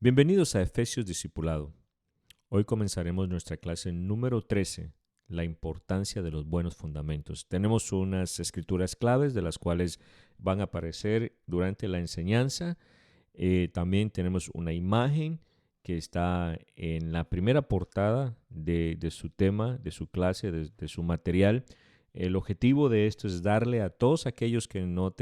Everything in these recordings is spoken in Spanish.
Bienvenidos a Efesios Discipulado. Hoy comenzaremos nuestra clase número 13, la importancia de los buenos fundamentos. Tenemos unas escrituras claves de las cuales van a aparecer durante la enseñanza. También tenemos una imagen que está en la primera portada de su tema, de su clase, de su material. El objetivo de esto es darle a todos aquellos que no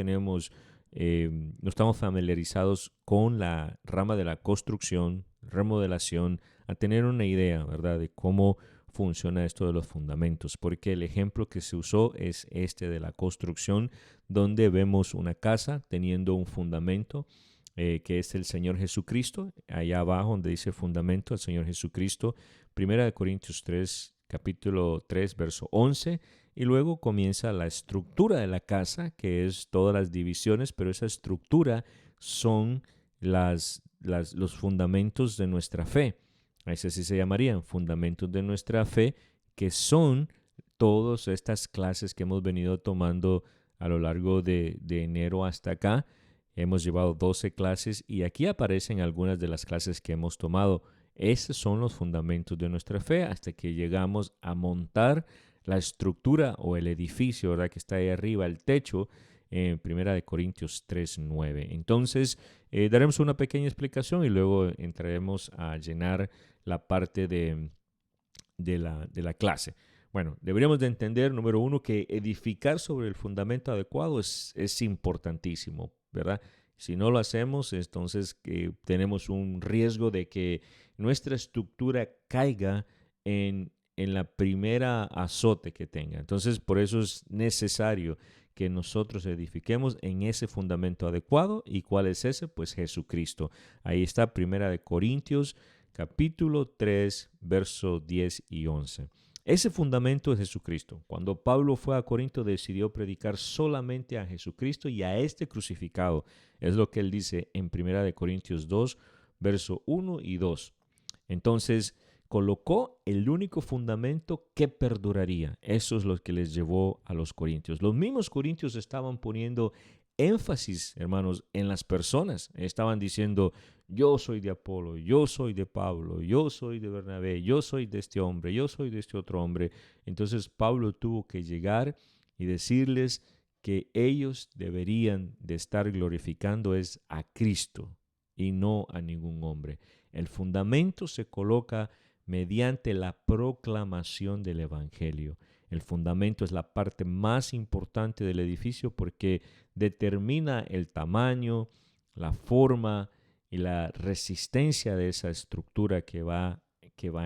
estamos familiarizados con la rama de la construcción, remodelación, a tener una idea, ¿verdad?, de cómo funciona esto de los fundamentos, porque el ejemplo que se usó es este de la construcción, donde vemos una casa teniendo un fundamento, que es el Señor Jesucristo, allá abajo donde dice fundamento, el Señor Jesucristo, 1 Corintios 3, capítulo 3, verso 11, y luego comienza la estructura de la casa, que es todas las divisiones, pero esa estructura son los fundamentos de nuestra fe. A ese sí se llamarían fundamentos de nuestra fe, que son todas estas clases que hemos venido tomando a lo largo de enero hasta acá. Hemos llevado 12 clases y aquí aparecen algunas de las clases que hemos tomado. Esos son los fundamentos de nuestra fe hasta que llegamos a montar la estructura o el edificio, ¿verdad?, que está ahí arriba, el techo, en 1 Corintios 3:9. Entonces, daremos una pequeña explicación y luego entraremos a llenar la parte de la clase. Bueno, deberíamos de entender, número uno, que edificar sobre el fundamento adecuado es importantísimo, ¿verdad? Si no lo hacemos, entonces tenemos un riesgo de que nuestra estructura caiga en la primera azote que tenga. Entonces, por eso es necesario que nosotros edifiquemos en ese fundamento adecuado. ¿Y cuál es ese? Pues Jesucristo. Ahí está 1 Corintios capítulo 3, versos 10 y 11. Ese fundamento es Jesucristo. Cuando Pablo fue a Corinto, decidió predicar solamente a Jesucristo y a este crucificado. Es lo que él dice en 1 Corintios 2, verso 1 y 2. Entonces, colocó el único fundamento que perduraría. Eso es lo que les llevó a los corintios. Los mismos corintios estaban poniendo énfasis, hermanos, en las personas. Estaban diciendo: yo soy de Apolo, yo soy de Pablo, yo soy de Bernabé, yo soy de este hombre, yo soy de este otro hombre. Entonces Pablo tuvo que llegar y decirles que ellos deberían de estar glorificando es a Cristo y no a ningún hombre. El fundamento se coloca mediante la proclamación del Evangelio. El fundamento es la parte más importante del edificio porque determina el tamaño, la forma y la resistencia de esa estructura que va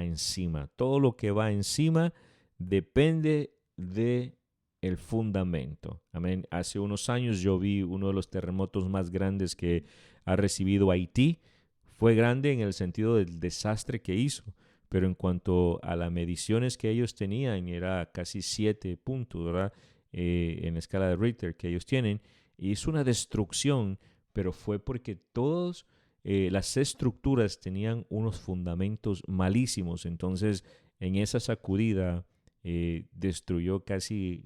encima. Todo lo que va encima depende de el fundamento. Amén. Hace unos años yo vi uno de los terremotos más grandes que ha recibido Haití. Fue grande en el sentido del desastre que hizo, pero en cuanto a las mediciones que ellos tenían, era casi 7 puntos, ¿verdad? En la escala de Richter que ellos tienen. Hizo una destrucción, pero fue porque todas las estructuras tenían unos fundamentos malísimos. Entonces, en esa sacudida destruyó casi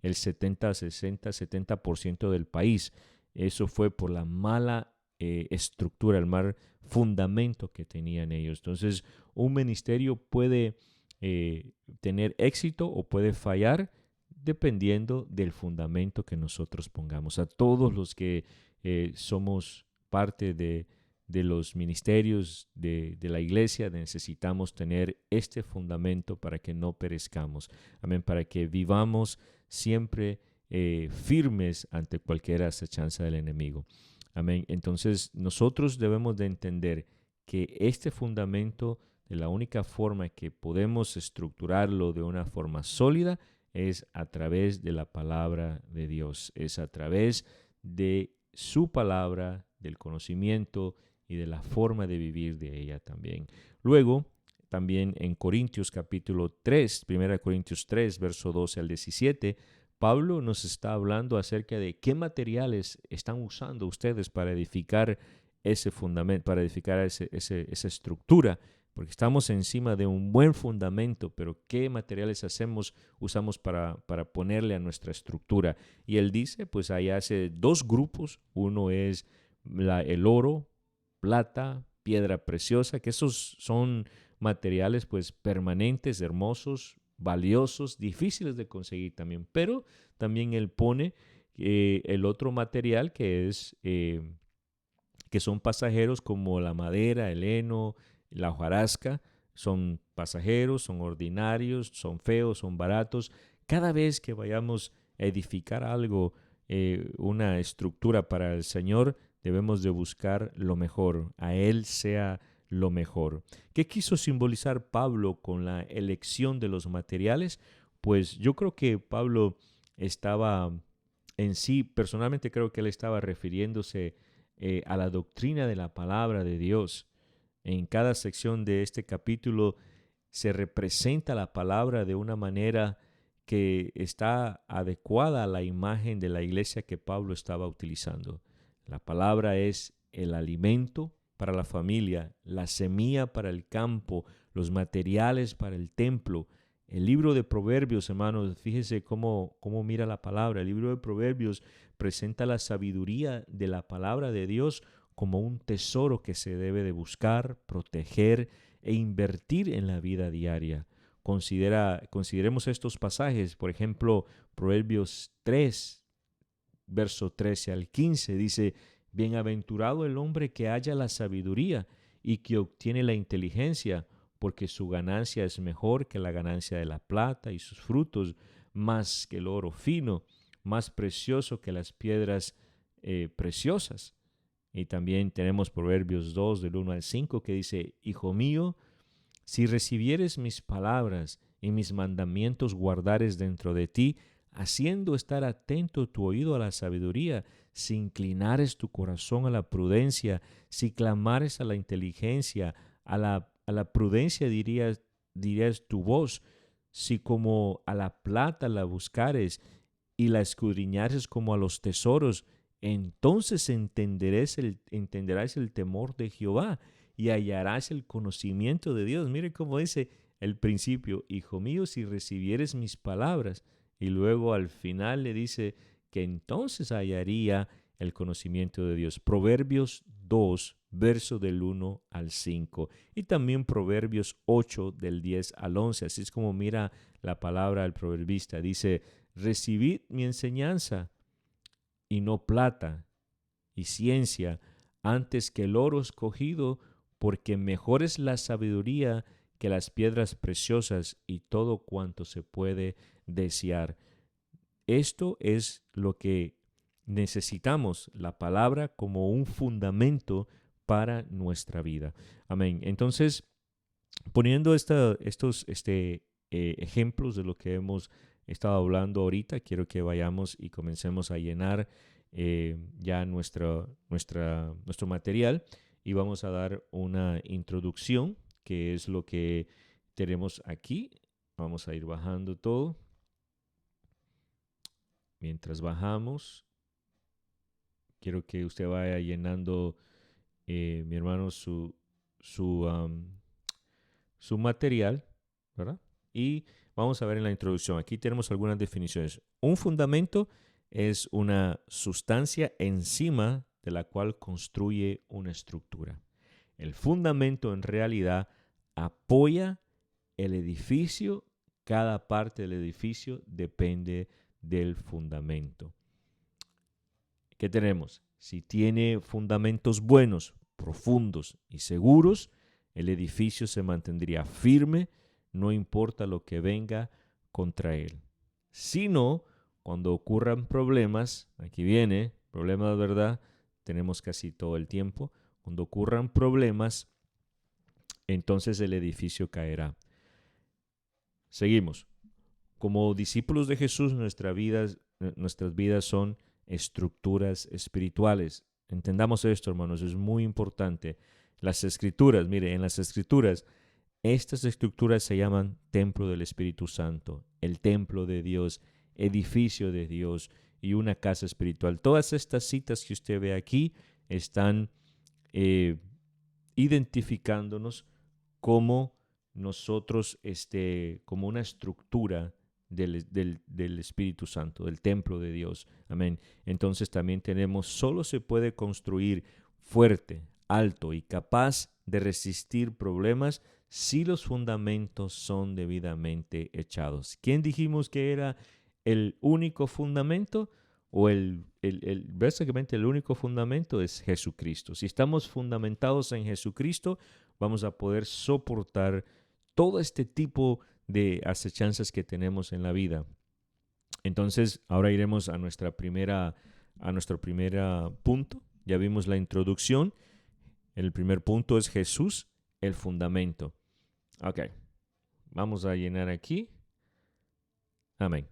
el 70, 60, 70% del país. Eso fue por la mala estructura, el mal fundamento que tenían ellos. Entonces, un ministerio puede tener éxito o puede fallar dependiendo del fundamento que nosotros pongamos. A todos los que somos parte de los ministerios de la iglesia, necesitamos tener este fundamento para que no perezcamos. Amén, para que vivamos siempre firmes ante cualquier acechanza del enemigo. Amén. Entonces, nosotros debemos de entender que este fundamento, de la única forma que podemos estructurarlo de una forma sólida, es a través de la palabra de Dios, es a través de su palabra, del conocimiento y de la forma de vivir de ella también. Luego, también en Corintios capítulo 3, 1 Corintios 3, verso 12 al 17, Pablo nos está hablando acerca de qué materiales están usando ustedes para edificar ese fundamento, para edificar esa estructura, porque estamos encima de un buen fundamento, pero qué materiales usamos para ponerle a nuestra estructura. Y él dice, pues ahí hace dos grupos. Uno es el oro, plata, piedra preciosa, que esos son materiales pues permanentes, hermosos, valiosos, difíciles de conseguir también. Pero también él pone el otro material que son pasajeros, como la madera, el heno, la hojarasca. Son pasajeros, son ordinarios, son feos, son baratos. Cada vez que vayamos a edificar algo, una estructura para el Señor, debemos de buscar lo mejor. A Él sea lo mejor. ¿Qué quiso simbolizar Pablo con la elección de los materiales? Pues yo creo que Pablo estaba en sí, personalmente creo que él estaba refiriéndose a la doctrina de la palabra de Dios. En cada sección de este capítulo se representa la palabra de una manera que está adecuada a la imagen de la iglesia que Pablo estaba utilizando. La palabra es el alimento para la familia, la semilla para el campo, los materiales para el templo. El libro de Proverbios, hermanos, fíjese cómo mira la palabra. El libro de Proverbios presenta la sabiduría de la palabra de Dios como un tesoro que se debe de buscar, proteger e invertir en la vida diaria. Consideremos estos pasajes, por ejemplo, Proverbios 3, verso 13 al 15, dice: Bienaventurado el hombre que halla la sabiduría y que obtiene la inteligencia, porque su ganancia es mejor que la ganancia de la plata y sus frutos más que el oro fino, más precioso que las piedras preciosas. Y también tenemos Proverbios 2, del 1 al 5, que dice: Hijo mío, si recibieres mis palabras y mis mandamientos guardares dentro de ti, haciendo estar atento tu oído a la sabiduría, si inclinares tu corazón a la prudencia, si clamares a la inteligencia, a la prudencia dirías tu voz, si como a la plata la buscares y la escudriñares como a los tesoros, entonces entenderás el temor de Jehová y hallarás el conocimiento de Dios. Mire cómo dice el principio: Hijo mío, si recibieres mis palabras. Y luego al final le dice que entonces hallaría el conocimiento de Dios. Proverbios 2, verso del 1 al 5. Y también Proverbios 8, del 10 al 11. Así es como mira la palabra del proverbista. Dice: recibid mi enseñanza, y no plata y ciencia, antes que el oro escogido, porque mejor es la sabiduría que las piedras preciosas y todo cuanto se puede desear. Esto es lo que necesitamos, la palabra como un fundamento para nuestra vida. Amén. Entonces, poniendo estos ejemplos de lo que hemos estado hablando ahorita, quiero que vayamos y comencemos a llenar ya nuestro material, y vamos a dar una introducción, que es lo que tenemos aquí. Vamos a ir bajando todo. Mientras bajamos, quiero que usted vaya llenando, mi hermano, su material, ¿verdad? Y vamos a ver en la introducción. Aquí tenemos algunas definiciones. Un fundamento es una sustancia encima de la cual construye una estructura. El fundamento en realidad apoya el edificio. Cada parte del edificio depende del fundamento. ¿Qué tenemos? Si tiene fundamentos buenos, profundos y seguros, el edificio se mantendría firme, no importa lo que venga contra él. Si no, cuando ocurran problemas, aquí viene, problemas, ¿verdad? Tenemos casi todo el tiempo. Cuando ocurran problemas, entonces el edificio caerá. Seguimos. Como discípulos de Jesús, nuestras vidas son estructuras espirituales. Entendamos esto, hermanos, es muy importante. Las escrituras, mire, en las escrituras, estas estructuras se llaman templo del Espíritu Santo, el templo de Dios, edificio de Dios y una casa espiritual. Todas estas citas que usted ve aquí están identificándonos como nosotros, como una estructura del Espíritu Santo, del templo de Dios. Amén. Entonces también tenemos: solo se puede construir fuerte, alto y capaz de resistir problemas si los fundamentos son debidamente echados. ¿Quién dijimos que era el único fundamento? Básicamente el único fundamento es Jesucristo. Si estamos fundamentados en Jesucristo, vamos a poder soportar todo este tipo de acechanzas que tenemos en la vida. Entonces, ahora iremos a nuestro primera punto. Ya vimos la introducción. El primer punto es Jesús, el fundamento. Ok, vamos a llenar aquí. Amén.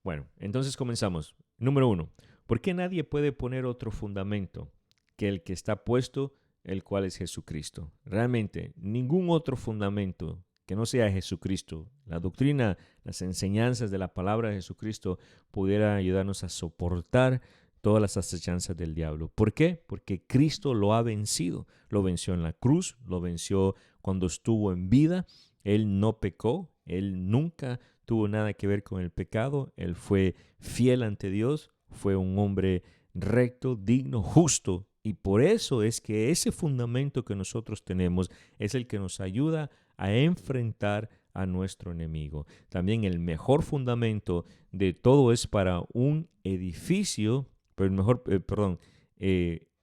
Bueno, entonces comenzamos. Número 1. ¿Por qué nadie puede poner otro fundamento que el que está puesto, el cual es Jesucristo? Realmente, ningún otro fundamento que no sea Jesucristo, la doctrina, las enseñanzas de la palabra de Jesucristo, pudiera ayudarnos a soportar todas las acechanzas del diablo. ¿Por qué? Porque Cristo lo ha vencido. Lo venció en la cruz, lo venció cuando estuvo en vida. Él no pecó, él nunca tuvo nada que ver con el pecado. Él fue fiel ante Dios, fue un hombre recto, digno, justo. Y por eso es que ese fundamento que nosotros tenemos es el que nos ayuda a enfrentar a nuestro enemigo. También el mejor fundamento de todo es para un edificio, pero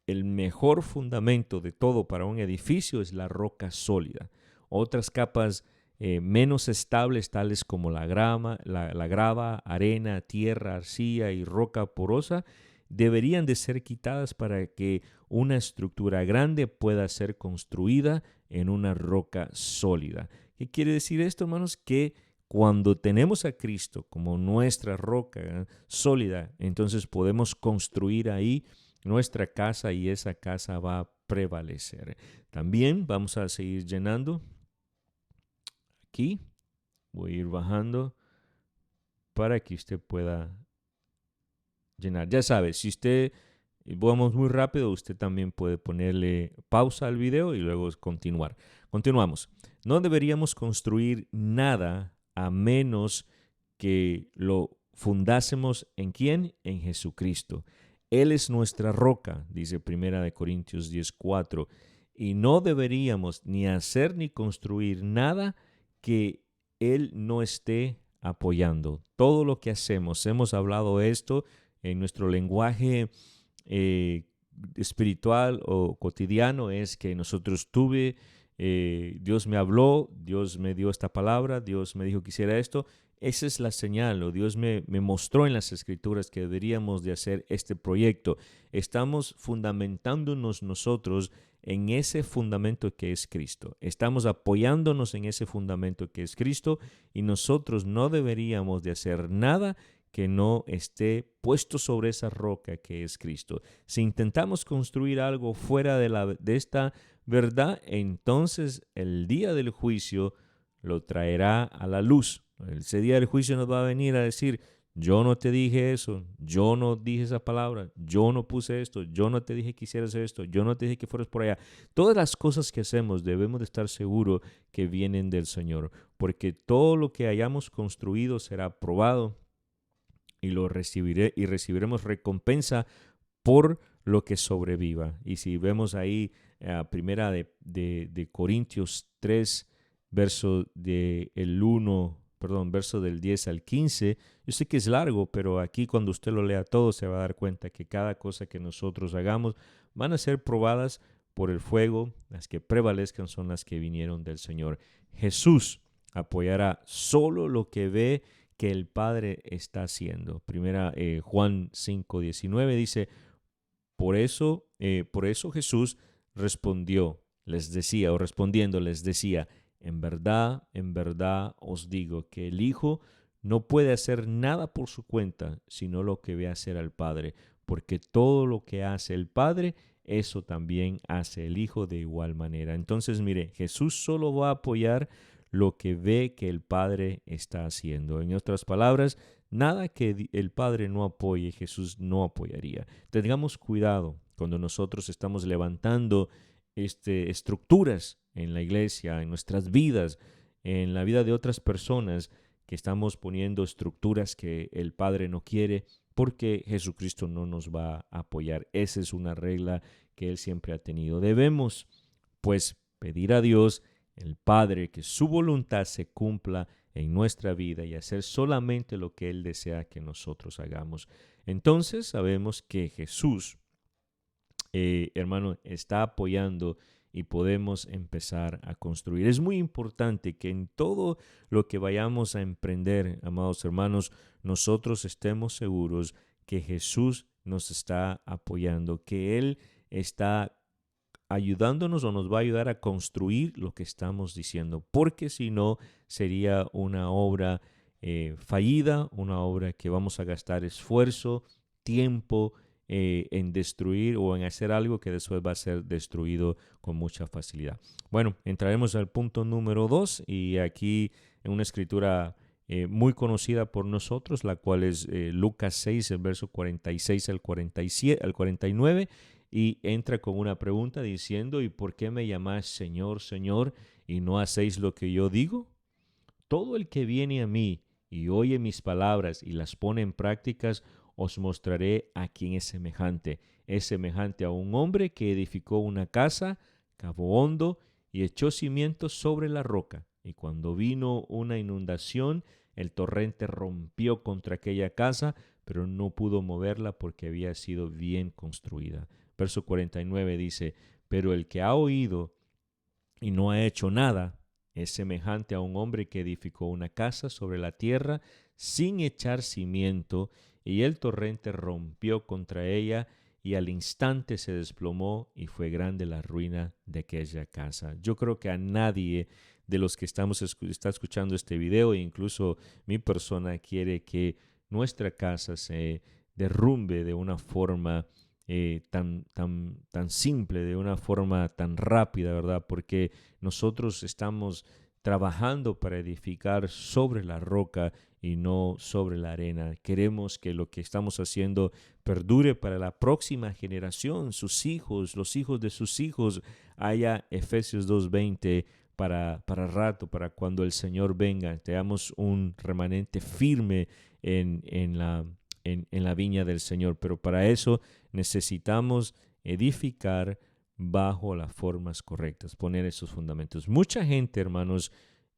el mejor fundamento de todo para un edificio es la roca sólida. Otras capas menos estables, tales como la grava, arena, tierra, arcilla y roca porosa, deberían de ser quitadas para que una estructura grande pueda ser construida en una roca sólida. ¿Qué quiere decir esto, hermanos? Que cuando tenemos a Cristo como nuestra roca sólida, entonces podemos construir ahí nuestra casa y esa casa va a prevalecer. También vamos a seguir llenando. Aquí voy a ir bajando para que usted pueda llenar. Ya sabe, si usted vamos muy rápido, usted también puede ponerle pausa al video y luego continuar. Continuamos. No deberíamos construir nada a menos que lo fundásemos ¿en quién? En Jesucristo. Él es nuestra roca, dice 1 Corintios 10:4, y no deberíamos ni hacer ni construir nada que Él no esté apoyando. Todo lo que hacemos, hemos hablado esto en nuestro lenguaje espiritual o cotidiano, es que nosotros Dios me habló, Dios me dio esta palabra, Dios me dijo que hiciera esto. Esa es la señal, o Dios me mostró en las Escrituras que deberíamos de hacer este proyecto. Estamos fundamentándonos nosotros en ese fundamento que es Cristo. Estamos apoyándonos en ese fundamento que es Cristo y nosotros no deberíamos de hacer nada que no esté puesto sobre esa roca que es Cristo. Si intentamos construir algo fuera de esta verdad, entonces el día del juicio lo traerá a la luz. Ese día del juicio nos va a venir a decir: yo no te dije eso, yo no dije esa palabra, yo no puse esto, yo no te dije que hicieras esto, yo no te dije que fueras por allá. Todas las cosas que hacemos debemos de estar seguros que vienen del Señor, porque todo lo que hayamos construido será probado y recibiremos recompensa por lo que sobreviva. Y si vemos ahí primera de Corintios 3, verso del 10 al 15, yo sé que es largo, pero aquí cuando usted lo lea todo se va a dar cuenta que cada cosa que nosotros hagamos van a ser probadas por el fuego. Las que prevalezcan son las que vinieron del Señor. Jesús apoyará solo lo que ve que el Padre está haciendo. Juan 5:19 dice: por eso Jesús respondiendo les decía, en verdad os digo que el Hijo no puede hacer nada por su cuenta, sino lo que ve hacer al Padre, porque todo lo que hace el Padre, eso también hace el Hijo de igual manera. Entonces, mire, Jesús solo va a apoyar lo que ve que el Padre está haciendo. En otras palabras, nada que el Padre no apoye, Jesús no apoyaría. Tengamos cuidado cuando nosotros estamos levantando estructuras en la iglesia, en nuestras vidas, en la vida de otras personas, que estamos poniendo estructuras que el Padre no quiere, porque Jesucristo no nos va a apoyar. Esa es una regla que Él siempre ha tenido. Debemos, pues, pedir a Dios, el Padre, que su voluntad se cumpla en nuestra vida y hacer solamente lo que Él desea que nosotros hagamos. Entonces sabemos que Jesús, hermano, está apoyando y podemos empezar a construir. Es muy importante que en todo lo que vayamos a emprender, amados hermanos, nosotros estemos seguros que Jesús nos está apoyando, que Él está ayudándonos o nos va a ayudar a construir lo que estamos diciendo, porque si no sería una obra fallida, una obra que vamos a gastar esfuerzo, tiempo en destruir o en hacer algo que después va a ser destruido con mucha facilidad. Bueno, entraremos al punto número 2 y aquí en una escritura muy conocida por nosotros, la cual es Lucas 6, el verso 46 al 47, al 49, y entra con una pregunta diciendo: ¿y por qué me llamáis Señor, Señor, y no hacéis lo que yo digo? Todo el que viene a mí y oye mis palabras y las pone en prácticas, os mostraré a quién es semejante. Es semejante a un hombre que edificó una casa, cavó hondo y echó cimientos sobre la roca. Y cuando vino una inundación, el torrente rompió contra aquella casa, pero no pudo moverla porque había sido bien construida. Verso 49 dice: pero el que ha oído y no ha hecho nada es semejante a un hombre que edificó una casa sobre la tierra sin echar cimiento, y el torrente rompió contra ella, y al instante se desplomó, y fue grande la ruina de aquella casa. Yo creo que a nadie de los que está escuchando este video, e incluso mi persona, quiere que nuestra casa se derrumbe de una forma tan simple, de una forma tan rápida, ¿verdad? Porque nosotros estamos trabajando para edificar sobre la roca y no sobre la arena. Queremos que lo que estamos haciendo perdure para la próxima generación, sus hijos, los hijos de sus hijos. Haya Efesios 2:20 para rato, para cuando el Señor venga, tengamos un remanente firme en la viña del Señor. Pero para eso necesitamos edificar bajo las formas correctas, poner esos fundamentos. Mucha gente, hermanos,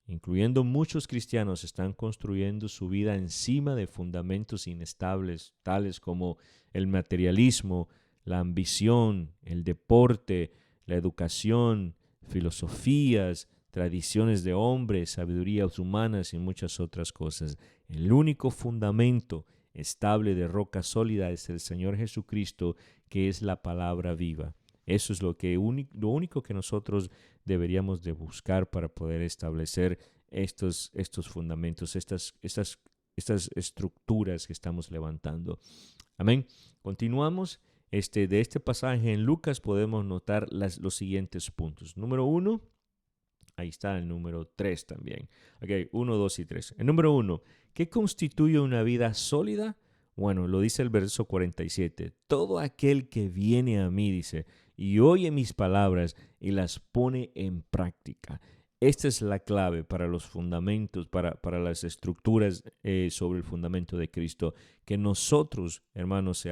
incluyendo muchos cristianos, están construyendo su vida encima de fundamentos inestables, tales como el materialismo, la ambición, el deporte, la educación, filosofías, tradiciones de hombres, sabidurías humanas y muchas otras cosas. El único fundamento estable de roca sólida es el Señor Jesucristo, que es la palabra viva. Eso es lo único que nosotros deberíamos de buscar para poder establecer estos fundamentos, estas estructuras que estamos levantando. Amén. Continuamos. De este pasaje en Lucas podemos notar los siguientes puntos. Número 1, ahí está el número 3 también. Ok, 1, 2 y 3. El número 1, ¿qué constituye una vida sólida? Bueno, lo dice el verso 47. Todo aquel que viene a mí, dice, y oye mis palabras y las pone en práctica. Esta es la clave para los fundamentos, para las estructuras sobre el fundamento de Cristo. Que nosotros, hermanos,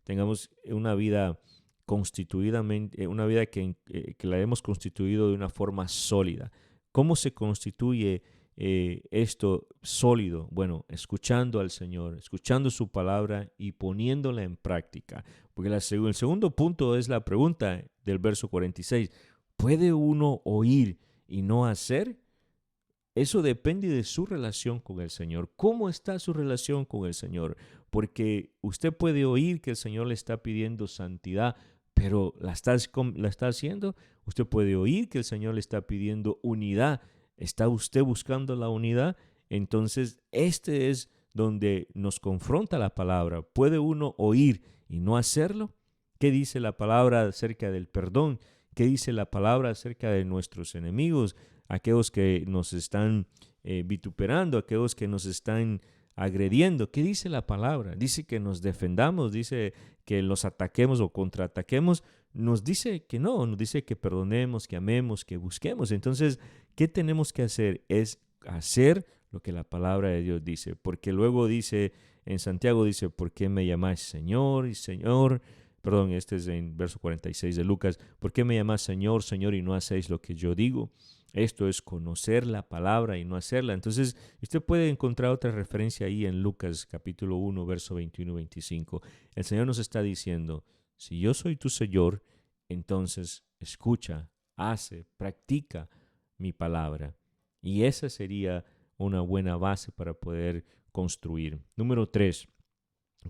tengamos una vida constituidamente, una vida que la hemos constituido de una forma sólida. ¿Cómo se constituye esto sólido? Bueno, escuchando al Señor, escuchando su palabra y poniéndola en práctica. Porque el segundo punto es la pregunta del verso 46. ¿Puede uno oír y no hacer? Eso depende de su relación con el Señor. ¿Cómo está su relación con el Señor? Porque usted puede oír que el Señor le está pidiendo santidad, pero ¿la está haciendo? Usted puede oír que el Señor le está pidiendo unidad. ¿Está usted buscando la unidad? Entonces, este es donde nos confronta la palabra. ¿Puede uno oír y no hacerlo? ¿Qué dice la palabra acerca del perdón? ¿Qué dice la palabra acerca de nuestros enemigos? Aquellos que nos están vituperando, aquellos que nos están agrediendo. ¿Qué dice la palabra? Dice que nos defendamos, dice que los ataquemos o contraataquemos. Nos dice que no, nos dice que perdonemos, que amemos, que busquemos. Entonces, ¿qué tenemos que hacer? Es hacer lo que la palabra de Dios dice. Porque luego dice, en Santiago dice, ¿por qué me llamáis Señor y Señor? perdón, este es en verso 46 de Lucas, ¿por qué me llamáis Señor, Señor y no hacéis lo que yo digo? Esto es conocer la palabra y no hacerla. Entonces, usted puede encontrar otra referencia ahí en Lucas capítulo 1, verso 21 y 25. El Señor nos está diciendo, si yo soy tu Señor, entonces escucha, hace, practica mi palabra. Y esa sería una buena base para poder construir. Número 3,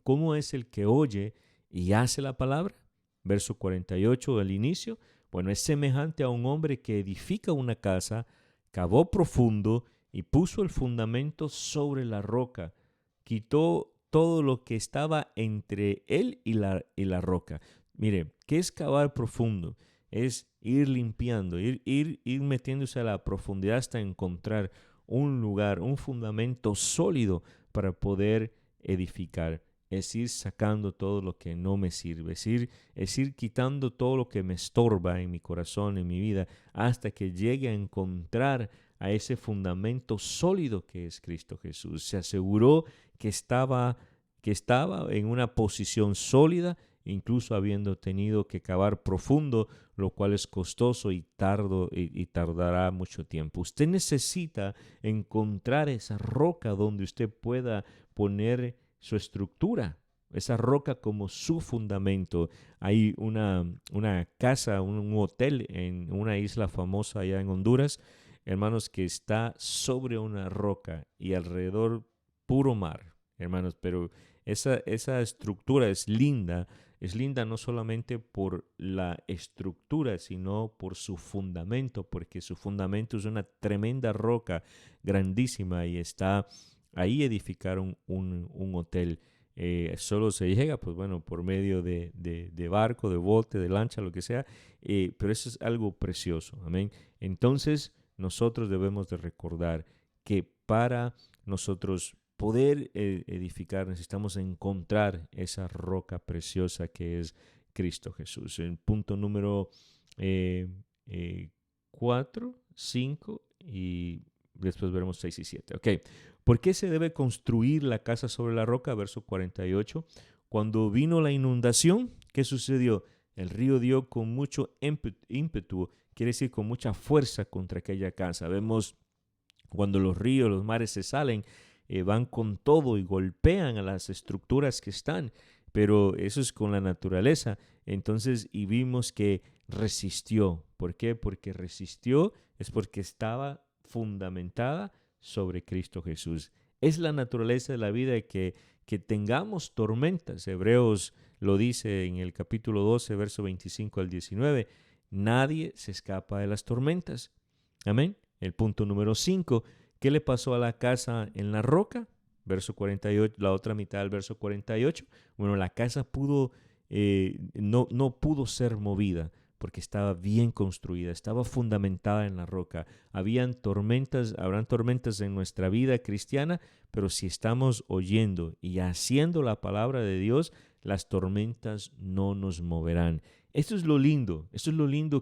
¿cómo es el que oye y hace la palabra? Verso 48 del inicio. Bueno, es semejante a un hombre que edifica una casa, cavó profundo y puso el fundamento sobre la roca. Quitó todo lo que estaba entre él y la roca. Mire, ¿qué es cavar profundo? Es ir limpiando, ir metiéndose a la profundidad hasta encontrar un lugar, un fundamento sólido para poder edificar. Es ir sacando todo lo que no me sirve, es ir quitando todo lo que me estorba en mi corazón, en mi vida, hasta que llegue a encontrar a ese fundamento sólido que es Cristo Jesús. Se aseguró que estaba en una posición sólida, incluso habiendo tenido que cavar profundo, lo cual es costoso y tardará mucho tiempo. Usted necesita encontrar esa roca donde usted pueda poner su estructura, esa roca como su fundamento. Hay una casa, un hotel en una isla famosa allá en Honduras, hermanos, que está sobre una roca y alrededor puro mar, hermanos, pero esa estructura es linda no solamente por la estructura, sino por su fundamento, porque su fundamento es una tremenda roca grandísima y está ahí edificaron un hotel. Solo se llega, pues bueno, por medio de barco, de bote, de lancha, lo que sea, pero eso es algo precioso, amén. Entonces, nosotros debemos de recordar que para nosotros poder edificar necesitamos encontrar esa roca preciosa que es Cristo Jesús. El punto número 4, 5 y después veremos 6 y 7. Ok, ¿por qué se debe construir la casa sobre la roca? Verso 48. Cuando vino la inundación, ¿qué sucedió? El río dio con mucho ímpetu, quiere decir con mucha fuerza contra aquella casa. Vemos cuando los ríos, los mares se salen, van con todo y golpean a las estructuras que están, pero eso es con la naturaleza. Entonces, y vimos que resistió. ¿Por qué? Porque resistió, es porque estaba fundamentada sobre Cristo Jesús. Es la naturaleza de la vida que tengamos tormentas. Hebreos lo dice en el capítulo 12, verso 25 al 19. Nadie se escapa de las tormentas. Amén. El punto número 5. ¿Qué le pasó a la casa en la roca? Verso 48, la otra mitad del verso 48. Bueno, la casa no pudo ser movida porque estaba bien construida, estaba fundamentada en la roca. Habrán tormentas en nuestra vida cristiana, pero si estamos oyendo y haciendo la palabra de Dios, las tormentas no nos moverán. Esto es lo lindo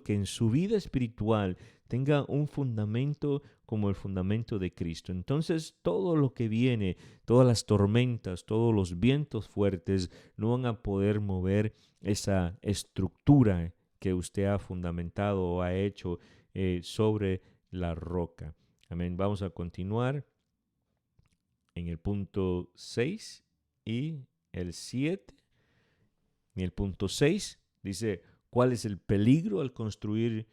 que en su vida espiritual tenga un fundamento como el fundamento de Cristo. Entonces, todo lo que viene, todas las tormentas, todos los vientos fuertes, no van a poder mover esa estructura que usted ha fundamentado o ha hecho sobre la roca. Amén. Vamos a continuar en el punto 6 y el 7. En el punto 6 dice, ¿cuál es el peligro al construir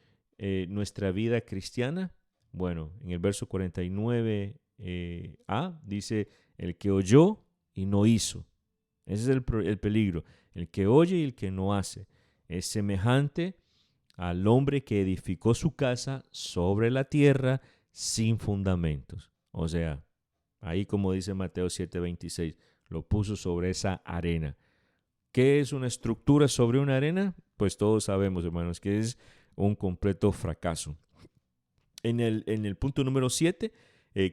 nuestra vida cristiana? Bueno, en el verso 49a dice, el que oyó y no hizo. Ese es el peligro. El que oye y el que no hace. Es semejante al hombre que edificó su casa sobre la tierra sin fundamentos. O sea, ahí como dice Mateo 7:26, lo puso sobre esa arena. ¿Qué es una estructura sobre una arena? Pues todos sabemos, hermanos, que es un completo fracaso. En el punto número 7,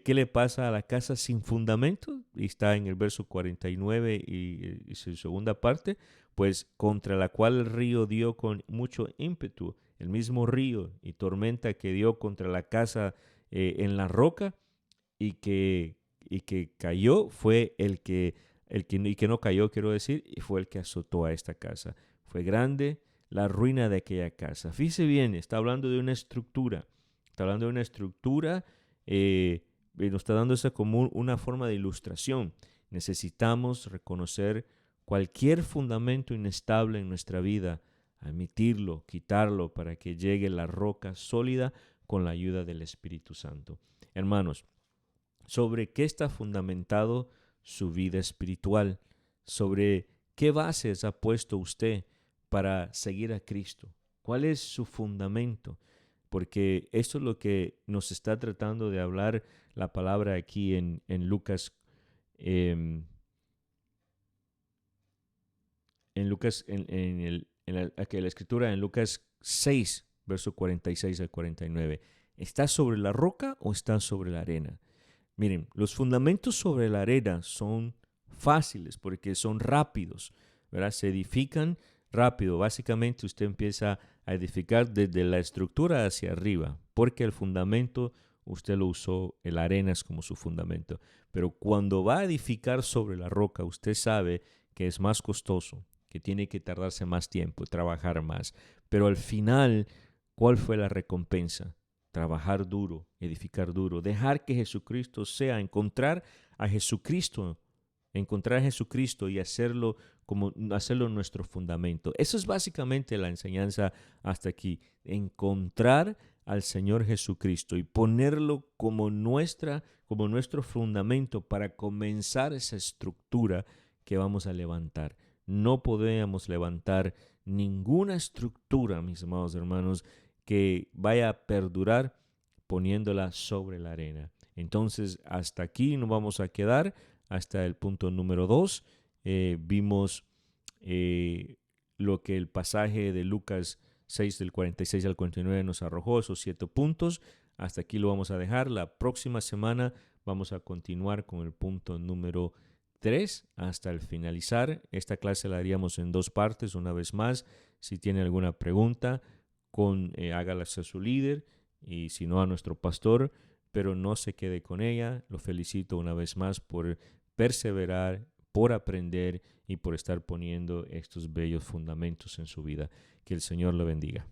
¿qué le pasa a la casa sin fundamento? Y está en el verso 49 y su segunda parte, pues contra la cual el río dio con mucho ímpetu, el mismo río y tormenta que dio contra la casa en la roca y que cayó fue y que no cayó, quiero decir, y fue el que azotó a esta casa. fue grande la ruina de aquella casa. Fíjese bien, está hablando de una estructura. Está hablando de una estructura, y nos está dando esa como una forma de ilustración. Necesitamos reconocer cualquier fundamento inestable en nuestra vida, admitirlo, quitarlo para que llegue la roca sólida con la ayuda del Espíritu Santo. Hermanos, ¿sobre qué está fundamentado su vida espiritual? ¿Sobre qué bases ha puesto usted para seguir a Cristo? ¿Cuál es su fundamento? Porque esto es lo que nos está tratando de hablar la palabra aquí en Lucas, en Lucas, la escritura en Lucas 6, verso 46 al 49. ¿Está sobre la roca o está sobre la arena? Miren, los fundamentos sobre la arena son fáciles porque son rápidos, ¿verdad? Se edifican rápido. Básicamente usted empieza a edificar desde la estructura hacia arriba, porque el fundamento usted lo usó, la arena es como su fundamento. Pero cuando va a edificar sobre la roca, usted sabe que es más costoso, que tiene que tardarse más tiempo, trabajar más. Pero al final, ¿cuál fue la recompensa? Trabajar duro, edificar duro, dejar que Jesucristo sea, encontrar a Jesucristo y hacerlo nuestro fundamento. Eso es básicamente la enseñanza hasta aquí, encontrar al Señor Jesucristo y ponerlo como nuestro fundamento para comenzar esa estructura que vamos a levantar. No podemos levantar ninguna estructura, mis amados hermanos, que vaya a perdurar poniéndola sobre la arena. Entonces, hasta aquí nos vamos a quedar, hasta el punto número 2. Vimos lo que el pasaje de Lucas 6 del 46 al 49 nos arrojó, esos 7 puntos. Hasta aquí lo vamos a dejar. La próxima semana vamos a continuar con el punto número 3 hasta el finalizar. Esta clase la haríamos en 2 partes. Una vez más, si tiene alguna pregunta, hágalas a su líder y si no a nuestro pastor, pero no se quede con ella. Lo felicito una vez más por perseverar, por aprender y por estar poniendo estos bellos fundamentos en su vida. Que el Señor lo bendiga.